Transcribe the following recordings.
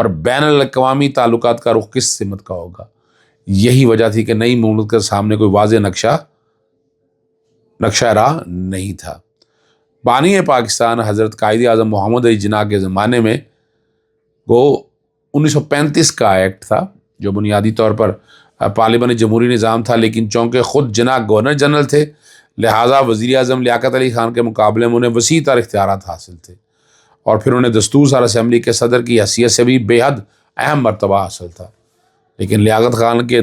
اور بین الاقوامی تعلقات کا رخ کس سمت کا ہوگا۔ یہی وجہ تھی کہ نئی مملکت کے سامنے کوئی واضح نقشہ راہ نہیں تھا۔ بانی پاکستان حضرت قائد اعظم محمد علی جناح کے زمانے میں وہ 1935 کا ایکٹ تھا جو بنیادی طور پر پارلیمانی جمہوری نظام تھا، لیکن چونکہ خود جناح گورنر جنرل تھے لہٰذا وزیر اعظم لیاقت علی خان کے مقابلے میں انہیں وسیع تر اختیارات حاصل تھے، اور پھر انہیں دستور ساز اسمبلی کے صدر کی حیثیت سے بھی بے حد اہم مرتبہ حاصل تھا۔ لیکن لیاقت خان کے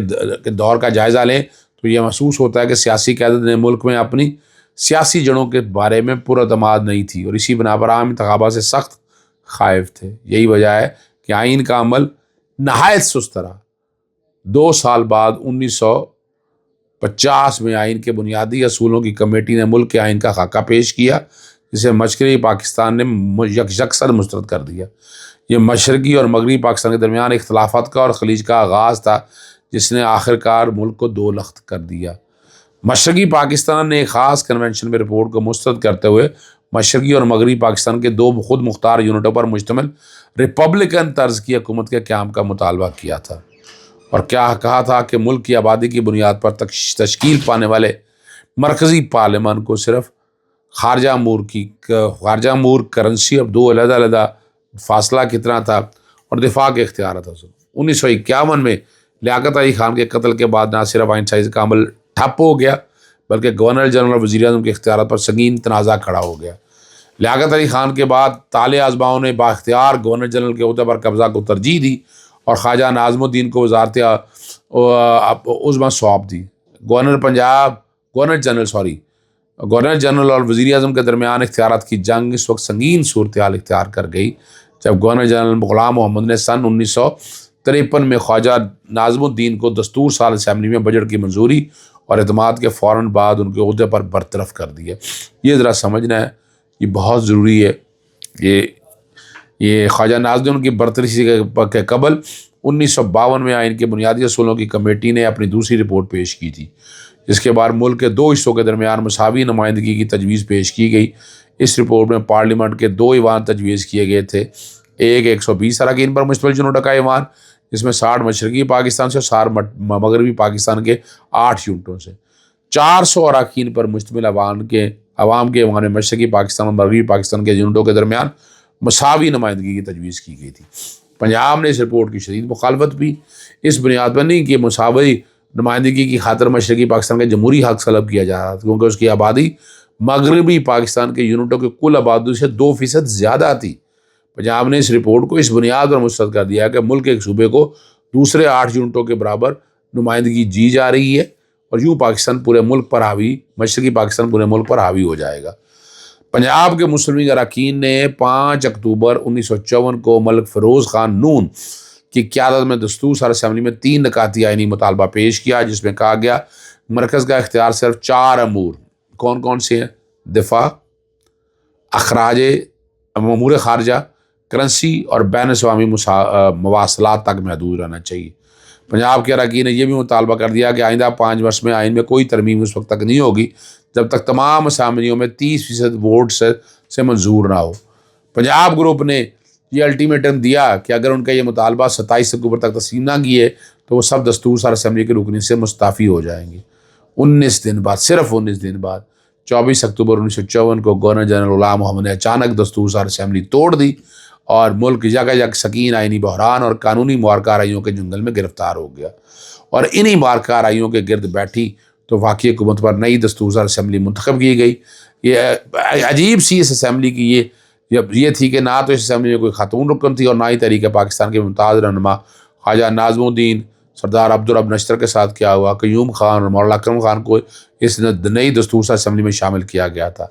دور کا جائزہ لیں تو یہ محسوس ہوتا ہے کہ سیاسی قیادت نے ملک میں اپنی سیاسی جڑوں کے بارے میں پراعتماد نہیں تھی، اور اسی بنا پر عام انتخابات سے سخت خائف تھے۔ یہی وجہ ہے کہ آئین کا عمل نہایت سست رہا۔ 2 سال بعد 1950 میں آئین کے بنیادی اصولوں کی کمیٹی نے ملک کے آئین کا خاکہ پیش کیا، جسے مشرقی پاکستان نے یکسر مسترد کر دیا۔ یہ مشرقی اور مغربی پاکستان کے درمیان اختلافات کا اور خلیج کا آغاز تھا، جس نے آخرکار ملک کو دو لخت کر دیا۔ مشرقی پاکستان نے ایک خاص کنونشن میں رپورٹ کو مسترد کرتے ہوئے مشرقی اور مغربی پاکستان کے 2 خود مختار یونٹوں پر مشتمل ریپبلکن طرز کی حکومت کے قیام کا مطالبہ کیا تھا، اور کیا کہا تھا کہ ملک کی آبادی کی بنیاد پر تشکیل پانے والے مرکزی پارلیمان کو صرف خارجہ امور کرنسی اور 2 علیحدہ فاصلہ کتنا تھا اور دفاع کے اختیارات حاصل۔ 1951 میں لیاقت علی خان کے قتل کے بعد نہ صرف آئین سازی کا عمل ٹھپ ہو گیا بلکہ گورنر جنرل اور وزیر اعظم کے اختیارات پر سنگین تنازع کھڑا ہو گیا۔ لیاقت علی خان کے بعد طالع ازماؤں نے بااختیار گورنر جنرل کے عہدے پر قبضہ کو ترجیح دی اور خواجہ ناظم الدین کو وزارت عظمیٰ سونپ دی۔ گورنر جنرل اور وزیر اعظم کے درمیان اختیارات کی جنگ اس وقت سنگین صورتحال اختیار کر گئی جب گورنر جنرل غلام محمد نے سن 1953 میں خواجہ ناظم الدین کو دستور سال اسمبلی میں بجٹ کی منظوری اور اعتماد کے فوراً بعد ان کے عہدے پر برطرف کر دیا۔ یہ ذرا سمجھنا ہے، یہ بہت ضروری ہے۔ یہ خواجہ ناظم الدین کی برطرفی کے قبل 1952 میں آئین کے بنیادی اصولوں کی کمیٹی نے اپنی دوسری رپورٹ پیش کی تھی، جس کے بعد ملک کے 2 حصوں کے درمیان مساوی نمائندگی کی تجویز پیش کی گئی۔ اس رپورٹ میں پارلیمنٹ کے 2 ایوان تجویز کیے گئے تھے، ایک 120 اراکین پر مشتمل یونٹوں کا ایوان جس میں 60 مشرقی پاکستان سے اور 60 مغربی پاکستان کے 8 یونٹوں سے، 400 اراکین پر مشتمل عوام کے ایوان میں مشرقی پاکستان اور مغربی پاکستان کے یونٹوں کے درمیان مساوی نمائندگی کی تجویز کی گئی تھی۔ پنجاب نے اس رپورٹ کی شدید مخالفت بھی اس بنیاد پر نہیں کہ مساوی نمائندگی کی خاطر مشرقی پاکستان کے جمہوری حق سلب کیا جا رہا تھا، کیونکہ اس کی آبادی مغربی پاکستان کے یونٹوں کے کل آبادی سے 2% زیادہ تھی۔ پنجاب نے اس رپورٹ کو اس بنیاد پر مسترد کر دیا کہ ملک کے ایک صوبے کو دوسرے 8 یونٹوں کے برابر نمائندگی دی جا رہی ہے اور یوں پاکستان پورے ملک پر مشرقی پاکستان پورے ملک پر حاوی ہو جائے گا۔ پنجاب کے مسلم لیگ اراکین نے 5 اکتوبر 1954 کو ملک فیروز خان نون کی قیادت میں دستور ساز اسمبلی میں 3 نکاتی آئینی مطالبہ پیش کیا، جس میں کہا گیا مرکز کا اختیار صرف 4 امور کون کون سے ہیں؟ دفاع، اخراج امور خارجہ، کرنسی اور بین الاقوامی مواصلات تک محدود رہنا چاہیے۔ پنجاب کے اراکین نے یہ بھی مطالبہ کر دیا کہ آئندہ 5 برس میں آئین میں کوئی ترمیم اس وقت تک نہیں ہوگی جب تک تمام اسمبلیوں میں 30% ووٹ سے منظور نہ ہو۔ پنجاب گروپ نے یہ الٹیمیٹم دیا کہ اگر ان کا یہ مطالبہ 27 اکتوبر تک تسلیم نہ کیے تو وہ سب دستور ساز اسمبلی کے رکنی سے مستعفی ہو جائیں گے۔ 19 دن بعد 24 اکتوبر 1954 کو گورنر جنرل غلام محمد نے اچانک دستور ساز اسمبلی توڑ دی اور ملک یک سکین آئینی بحران اور قانونی معرکہ آرائیوں کے جنگل میں گرفتار ہو گیا، اور انہی معرکہ آرائیوں کے گرد بیٹھی تو واقعی حکومت پر نئی دستور ساز اسمبلی منتخب کی گئی۔ یہ عجیب سی اس اسمبلی کی یہ تھی کہ نہ تو اس اسمبلی میں کوئی خاتون رکن تھی اور نہ ہی تحریک پاکستان کے ممتاز رہنما خواجہ ناظم الدین، سردار عبدالرب نشتر کے ساتھ کیا ہوا قیوم خان اور مولانا اکرم خان کو اس نئی دستور ساز اسمبلی میں شامل کیا گیا تھا۔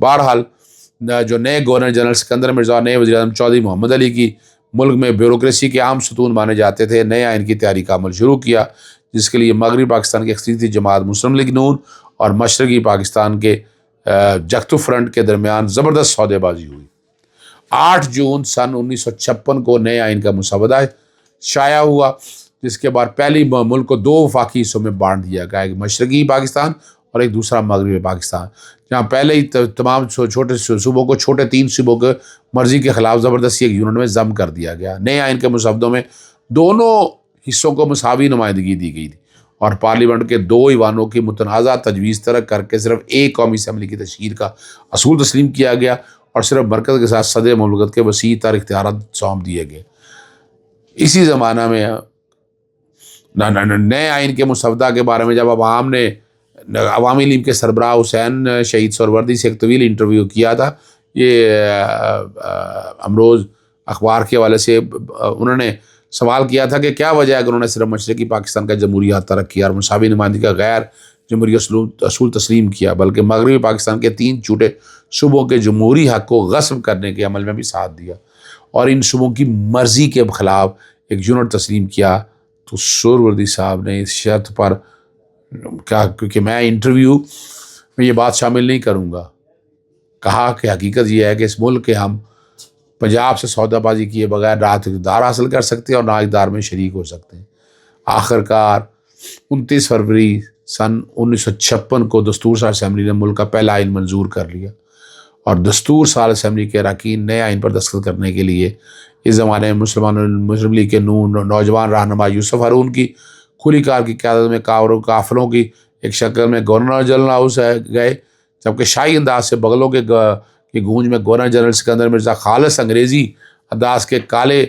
بہرحال جو نئے گورنر جنرل سکندر مرزا، نئے وزیر اعظم چودھری محمد علی کی ملک میں بیوروکریسی کے عام ستون مانے جاتے تھے، نئے آئین کی تیاری کا عمل شروع کیا، جس کے لیے مغربی پاکستان کی اقلیتی جماعت مسلم لیگ نون اور مشرقی پاکستان کے جگتو فرنٹ کے درمیان زبردست سودے بازی ہوئی۔ 8 جون سن 1956 کو نئے آئین کا مسودہ شائع ہوا، جس کے بعد پہلی ملک کو 2 وفاقی حصوں میں بانٹ دیا گیا، ایک مشرقی پاکستان اور ایک دوسرا مغربی پاکستان، جہاں پہلے ہی تمام چھوٹے صوبوں کو چھوٹے 3 صوبوں کے مرضی کے خلاف زبردستی ایک یونٹ میں ضم کر دیا گیا۔ نئے آئین کے مسودوں میں دونوں حصوں کو مساوی نمائندگی دی گئی تھی اور پارلیمنٹ کے 2 ایوانوں کی متنازع تجویز ترک کر کے صرف ایک قومی اسمبلی کی تشکیل کا اصول تسلیم کیا گیا اور صرف مرکز کے ساتھ صدر مملکت کے وسیع تر اختیارات سونپ دیے گئے۔ اسی زمانہ میں نئے آئین کے مسودہ کے بارے میں جب عوامی لیگ کے سربراہ حسین شہید سہروردی سے ایک طویل انٹرویو کیا تھا، یہ امروز اخبار کے حوالے سے انہوں نے سوال کیا تھا کہ کیا وجہ ہے کہ انہوں نے صرف مشرقی پاکستان کا جمہوری حق ترک کیا اور مساوی نمائندگی کا غیر جمہوری اصول تسلیم کیا، بلکہ مغربی پاکستان کے 3 چھوٹے صوبوں کے جمہوری حق کو غصب کرنے کے عمل میں بھی ساتھ دیا اور ان صوبوں کی مرضی کے خلاف ایک یونٹ تسلیم کیا۔ تو سہروردی صاحب نے اس شرط پر کہا، کیونکہ میں انٹرویو میں یہ بات شامل نہیں کروں گا، کہا کہ حقیقت یہ ہے کہ اس ملک کے ہم پنجاب سے سودا بازی کیے بغیر نہ اقتدار حاصل کر سکتے ہیں اور نہ اقتدار میں شریک ہو سکتے ہیں۔ آخرکار 29 فروری سن 1956 کو دستور ساز اسمبلی نے ملک کا پہلا آئین منظور کر لیا اور دستور ساز اسمبلی کے اراکین نئے آئین پر دستخط کرنے کے لیے اس زمانے میں مسلم لیگ کے نوجوان رہنما یوسف ہارون کی کھلی کار کی قیادت میں قافلوں کی ایک شکل میں گورنر جنرل ہاؤس گئے، جبکہ شاہی انداز سے بغلوں کی گونج میں گورنر جنرل سکندر مرزا خالص انگریزی انداز کے کالے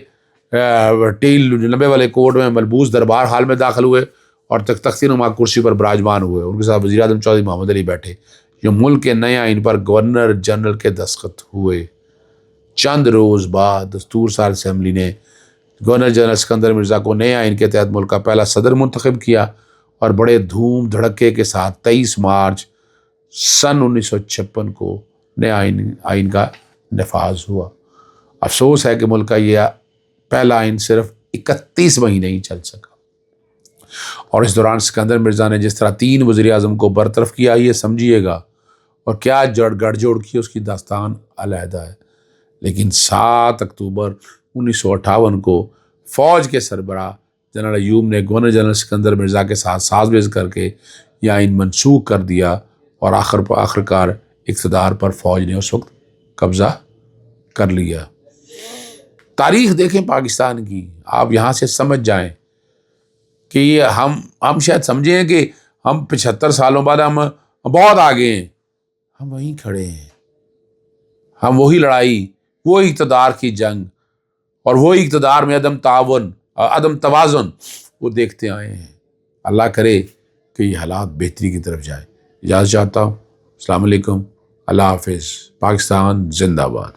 ٹیل لمبے والے کوٹ میں ملبوس دربار حال میں داخل ہوئے اور تختی نما کرسی پر براجمان ہوئے۔ ان کے ساتھ وزیر اعظم چودھری محمد علی بیٹھے، جو ملک کے نئے آئین پر گورنر جنرل کے دستخط ہوئے۔ چند روز بعد دستور ساز اسمبلی نے گورنر جنرل سکندر مرزا کو نئے آئین کے تحت ملک کا پہلا صدر منتخب کیا اور بڑے دھوم دھڑکے کے ساتھ 23 مارچ سن 1956 کو نئے آئین کا نفاذ ہوا۔ افسوس ہے کہ ملک کا یہ پہلا آئین صرف 31 مہینے ہی چل سکا اور اس دوران سکندر مرزا نے جس طرح 3 وزیر اعظم کو برطرف کیا، یہ سمجھیے گا، اور کیا گڑ جوڑ کی اس کی داستان علیحدہ ہے۔ لیکن 7 اکتوبر 1958 کو فوج کے سربراہ جنرل ایوب نے گورنر جنرل سکندر مرزا کے ساتھ ساز بیز کر کے یہ آئین منسوخ کر دیا اور آخرکار اقتدار پر فوج نے اس وقت قبضہ کر لیا۔ تاریخ دیکھیں پاکستان کی، آپ یہاں سے سمجھ جائیں کہ یہ ہم شاید سمجھیں کہ ہم 75 سالوں بعد ہم بہت آگے ہیں، ہم وہیں کھڑے ہیں۔ ہم وہی لڑائی، وہی اقتدار کی جنگ اور وہی اقتدار میں عدم توازن وہ دیکھتے آئے ہیں۔ اللہ کرے کہ یہ حالات بہتری کی طرف جائے۔ اجازت چاہتا ہوں۔ السلام علیکم، اللہ حافظ، پاکستان زندہ باد۔